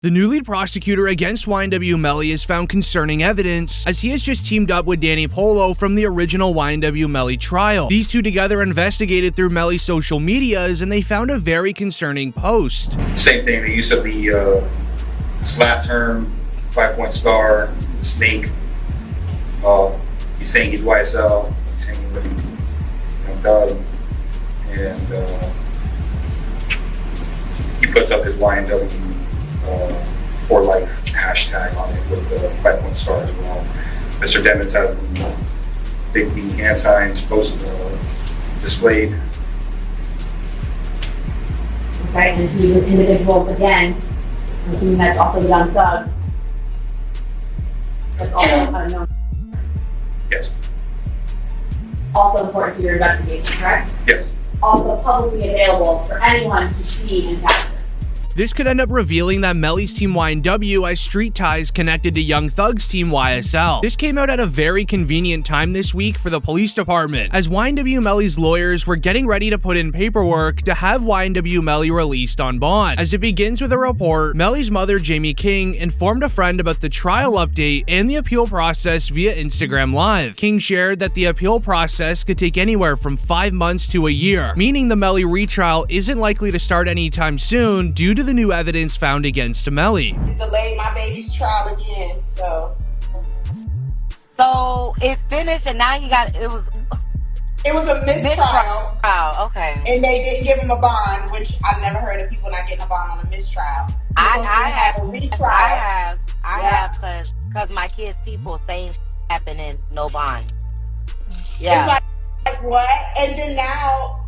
The new lead prosecutor against YNW Melly has found concerning evidence, as he has just teamed up with Danny Polo from the original YNW Melly trial. These two together investigated through Melly's social medias, and they found a very concerning post. Same thing, the use of the slap term, 5-point star, the snake. He's saying he's YSL, he's hanging with Young Thug, and he puts up his YNW for life hashtag on it with the 5-point star as well. Mr. Demons has the big B hand signs displayed. Okay, and these individuals again, I'm assuming that's also Young Thug. That's also unknown. Yes. Also important to your investigation, correct? Yes. Also publicly available for anyone to see and capture. This could end up revealing that Melly's team YNW has street ties connected to Young Thug's team YSL. This came out at a very convenient time this week for the police department, as YNW Melly's lawyers were getting ready to put in paperwork to have YNW Melly released on bond. As it begins with a report, Melly's mother, Jamie King, informed a friend about the trial update and the appeal process via Instagram Live. King shared that the appeal process could take anywhere from 5 months to a year, meaning the Melly retrial isn't likely to start anytime soon due to the new evidence found against Melly. Delayed my baby's trial again, so it finished and now it was a mistrial. Oh, okay. And they didn't give him a bond, which I've never heard of people not getting a bond on a mistrial. I have a retrial. I have because my kids' people saying happened and no bond. Yeah. It's like what? And then now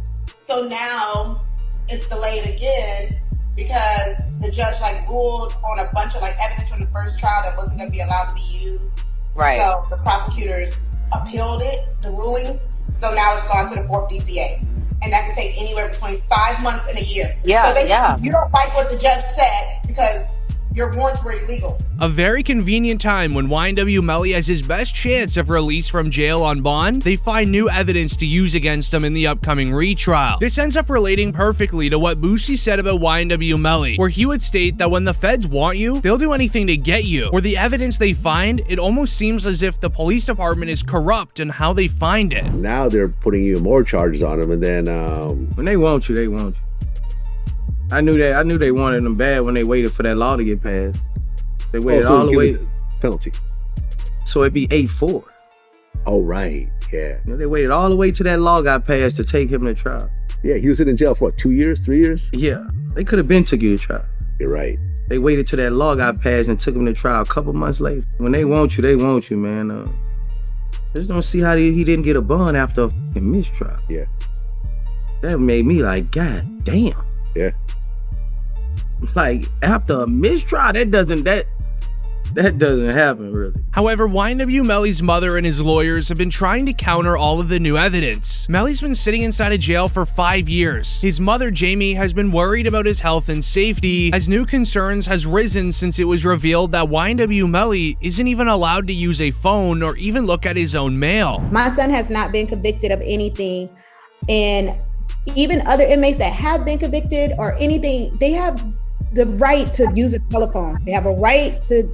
it's delayed again because the judge ruled on a bunch of evidence from the first trial that wasn't going to be allowed to be used. Right. So the prosecutors appealed the ruling. So now it's gone to the 4th DCA. And that can take anywhere between 5 months and a year. Yeah, so you don't like what the judge said because your warrants were illegal. A very convenient time when YNW Melly has his best chance of release from jail on bond. They find new evidence to use against him in the upcoming retrial. This ends up relating perfectly to what Boosie said about YNW Melly, where he would state that when the feds want you, they'll do anything to get you. Or the evidence they find, it almost seems as if the police department is corrupt in how they find it. Now they're putting even more charges on him, and then when they want you, they want you. I knew they wanted them bad when they waited for that law to get passed. They waited all the way. Penalty. So it'd be 8-4. Oh, right. Yeah. They waited all the way till that law got passed to take him to trial. Yeah, he was in jail for what, 2 years, 3 years? Yeah. They could have been took you to trial. You're right. They waited till that law got passed and took him to trial a couple months later. When they want you, man. Just don't see how he didn't get a bond after a fucking mistrial. Yeah. That made me God damn. Yeah. After a mistrial, that doesn't happen, really. However, YNW Melly's mother and his lawyers have been trying to counter all of the new evidence. Melly's been sitting inside a jail for 5 years. His mother, Jamie, has been worried about his health and safety, as new concerns has risen since it was revealed that YNW Melly isn't even allowed to use a phone or even look at his own mail. My son has not been convicted of anything, and even other inmates that have been convicted or anything, they have the right to use a telephone. They have a right to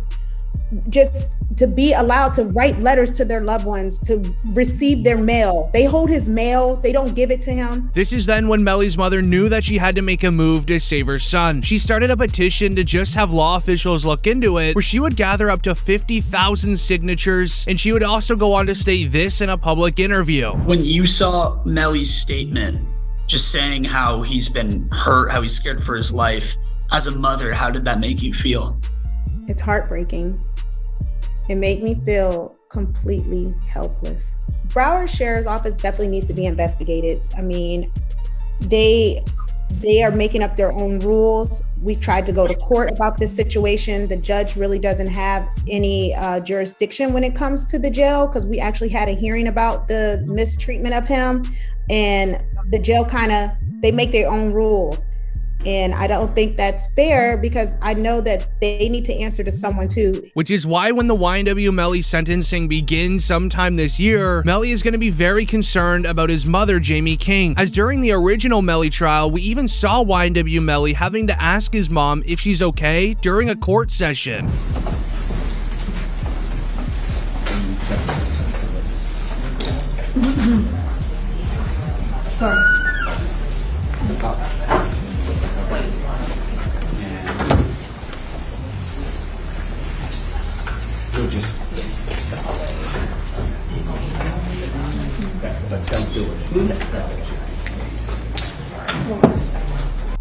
be allowed to write letters to their loved ones, to receive their mail. They hold his mail. They don't give it to him. This is then when Melly's mother knew that she had to make a move to save her son. She started a petition to just have law officials look into it, where she would gather up to 50,000 signatures, and she would also go on to state this in a public interview. When you saw Melly's statement, just saying how he's been hurt, how he's scared for his life, as a mother, how did that make you feel? It's heartbreaking. It made me feel completely helpless. Broward Sheriff's Office definitely needs to be investigated. I mean, they are making up their own rules. We've tried to go to court about this situation. The judge really doesn't have any jurisdiction when it comes to the jail, because we actually had a hearing about the mistreatment of him, and the jail they make their own rules. And I don't think that's fair because I know that they need to answer to someone too. Which is why when the YNW Melly sentencing begins sometime this year, Melly is going to be very concerned about his mother, Jamie King. As during the original Melly trial, we even saw YNW Melly having to ask his mom if she's okay during a court session. Sorry.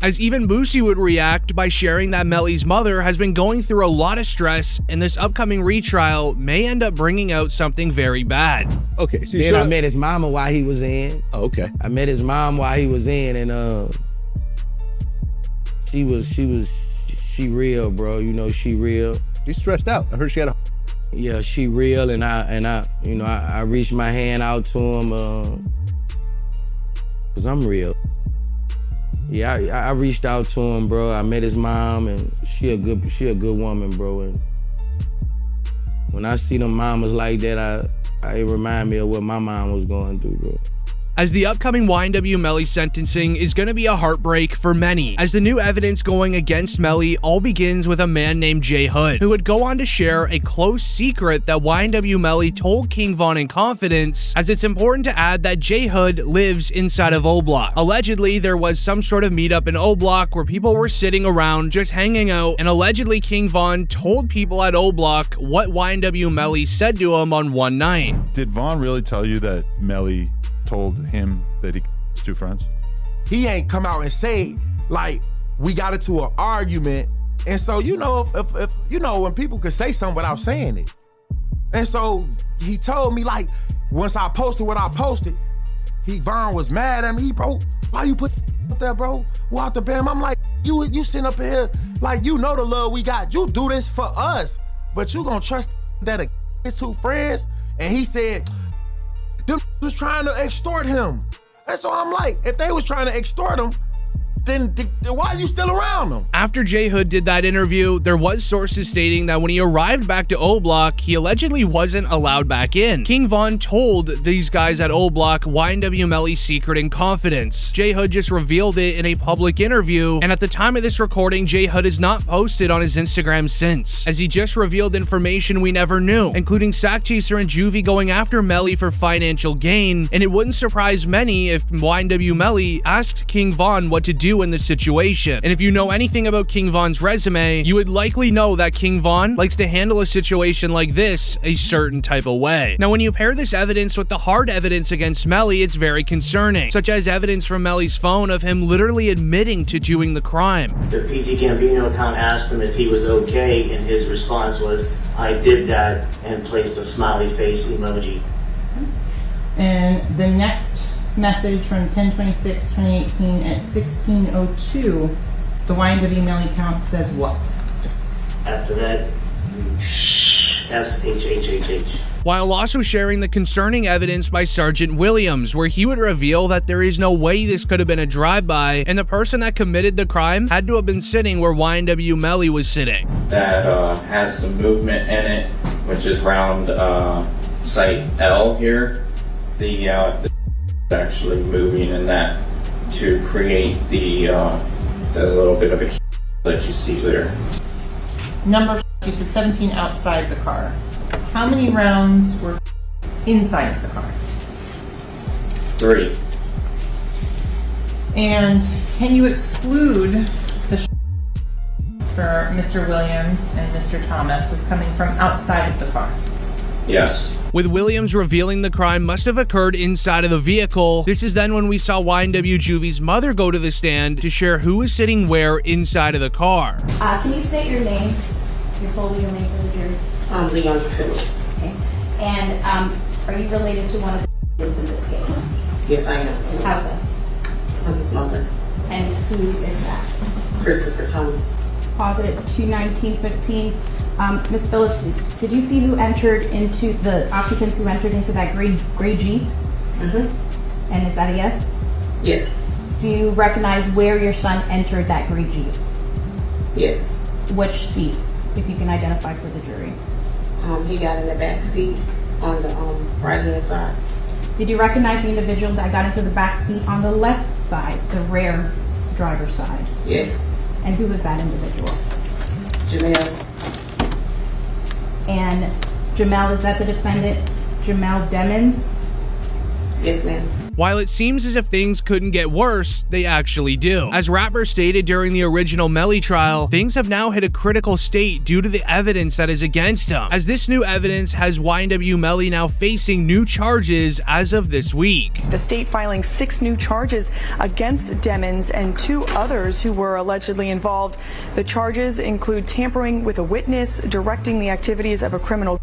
As even Boosie would react by sharing that Melly's mother has been going through a lot of stress, and this upcoming retrial may end up bringing out something very bad. Okay, so Then I met his mama while he was in. Oh, okay. I met his mom while he was in, and she real, bro. You know, she real. She's stressed out. I heard she had a... Yeah, she real, and I reached my hand out to him, cause I'm real. Yeah, I reached out to him, bro. I met his mom, and she a good woman, bro. And when I see them mamas like that, it remind me of what my mom was going through, bro. As the upcoming YNW Melly sentencing is going to be a heartbreak for many, as the new evidence going against Melly all begins with a man named J Hood, who would go on to share a close secret that YNW Melly told King Von in confidence, as it's important to add that J Hood lives inside of O Block. Allegedly, there was some sort of meetup in O Block where people were sitting around just hanging out, and allegedly King Von told people at O Block what YNW Melly said to him on one night. Did Von really tell you that Melly told him that he was two friends? He ain't come out and say, like, we got into an argument. And so, you know, if you know, when people could say something without saying it. And so he told me, like, once I posted what I posted, Von was mad at me. Bro, why you put up there, bro? What the bam? I'm like, you sitting up here, like, you know the love we got. You do this for us, but you gonna trust that his two friends? And he said, them was trying to extort him. And so I'm like, if they was trying to extort him, then why are you still around them? After J Hood did that interview, there was sources stating that when he arrived back to O Block, he allegedly wasn't allowed back in. King Von told these guys at O Block YNW Melly's secret in confidence. J Hood just revealed it in a public interview, and at the time of this recording, J Hood has not posted on his Instagram since, as he just revealed information we never knew, including Sack Chaser and Juvie going after Melly for financial gain, and it wouldn't surprise many if YNW Melly asked King Von what to do in this situation. And if you know anything about King Von's resume, you would likely know that King Von likes to handle a situation like this a certain type of way. Now, when you pair this evidence with the hard evidence against Melly, it's very concerning, such as evidence from Melly's phone of him literally admitting to doing the crime. The PC Gambino account asked him if he was okay, and his response was, I did that, and placed a smiley face emoji. And the next message from 10/26/2018 at 16:02, the YNW Melly count says what? After that, SHHHH. While also sharing the concerning evidence by Sergeant Williams, where he would reveal that there is no way this could have been a drive-by, and the person that committed the crime had to have been sitting where YNW Melly was sitting. That has some movement in it, which is around site L here. The actually moving in that to create the little bit of a that you see there. Number, you said 17 outside the car. How many rounds were inside the car? 3. And can you exclude the for Mr. Williams and Mr. Thomas as coming from outside of the car? Yes. With Williams revealing the crime must have occurred inside of the vehicle, this is then when we saw YNW Juvie's mother go to the stand to share who was sitting where inside of the car. Can you state your name? Your full legal name for the jury? I'm Leon Phillips. Okay. And are you related to one of the victims in this case? Yes, I am. How so? I'm his mother. And who is that? Christopher Thomas. Positive 21915. Ms. Phillips, did you see who entered into the occupants who entered into that gray Jeep? Mm-hmm. And is that a yes? Yes. Do you recognize where your son entered that gray Jeep? Yes. Which seat, if you can identify for the jury? He got in the back seat on the right-hand side. Did you recognize the individual that got into the back seat on the left side, the rear driver's side? Yes. And who was that individual? Jamel. And Jamel, is that the defendant, Jamel Demons? Yes, ma'am. While it seems as if things couldn't get worse, they actually do. As Rapper stated during the original Melly trial, things have now hit a critical state due to the evidence that is against him, as this new evidence has YNW Melly now facing new charges as of this week. The state filing 6 new charges against Demons and 2 others who were allegedly involved. The charges include tampering with a witness, directing the activities of a criminal,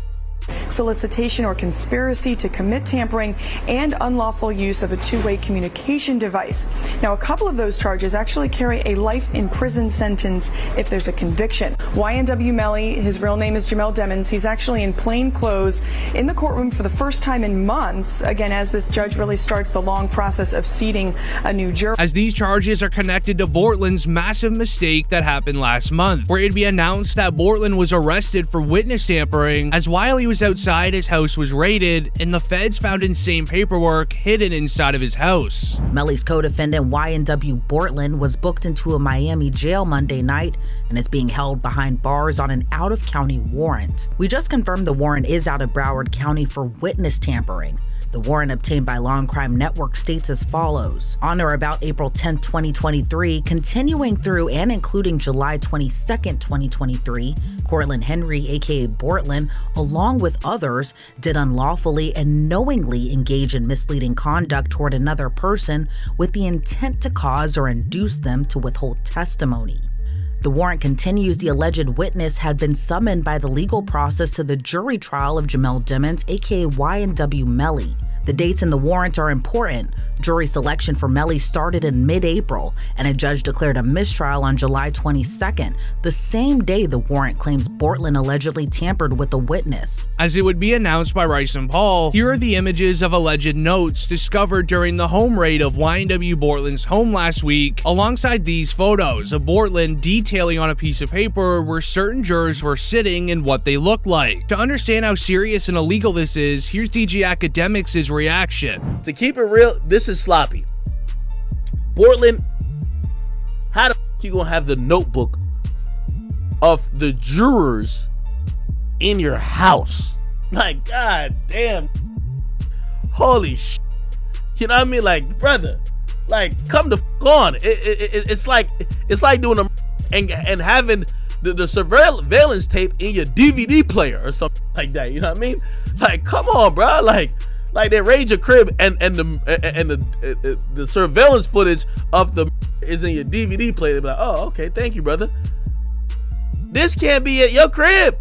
solicitation or conspiracy to commit tampering, and unlawful use of a two-way communication device. Now, a couple of those charges actually carry a life in prison sentence if there's a conviction. YNW Melly, his real name is Jamel Demons. He's actually in plain clothes in the courtroom for the first time in months, again, as this judge really starts the long process of seating a new jury. As these charges are connected to Bortland's massive mistake that happened last month, where it'd be announced that Bortland was arrested for witness tampering, as while he was outside, his house was raided and the feds found insane paperwork hidden inside of his house. Melly's co-defendant YNW Bortland was booked into a Miami jail Monday night and is being held behind bars on an out-of-county warrant. We just confirmed the warrant is out of Broward County for witness tampering. The warrant obtained by Law and Crime Network states as follows. On or about April 10, 2023, continuing through and including July 22, 2023, Cortland Henry, aka Bortland, along with others, did unlawfully and knowingly engage in misleading conduct toward another person with the intent to cause or induce them to withhold testimony. The warrant continues the alleged witness had been summoned by the legal process to the jury trial of Jamel Demons, aka YNW Melly. The dates in the warrant are important. Jury selection for Melly started in mid-April, and a judge declared a mistrial on July 22nd, the same day the warrant claims Bortland allegedly tampered with the witness. As it would be announced by Rice and Paul, here are the images of alleged notes discovered during the home raid of YNW Bortland's home last week, alongside these photos of Bortland detailing on a piece of paper where certain jurors were sitting and what they looked like. To understand how serious and illegal this is, here's DG Academics' reaction. To keep it real, this is sloppy. Bortland, how the f you gonna have the notebook of the jurors in your house? Like, god damn. Holy sh. You know what I mean? Like, brother, like, come the f on. It's like doing a and having the surveillance tape in your DVD player or something like that. You know what I mean? Like, come on, bro. Like they raid your crib and the surveillance footage of the is in your DVD player. They're like, oh, okay, thank you, brother. This can't be at your crib.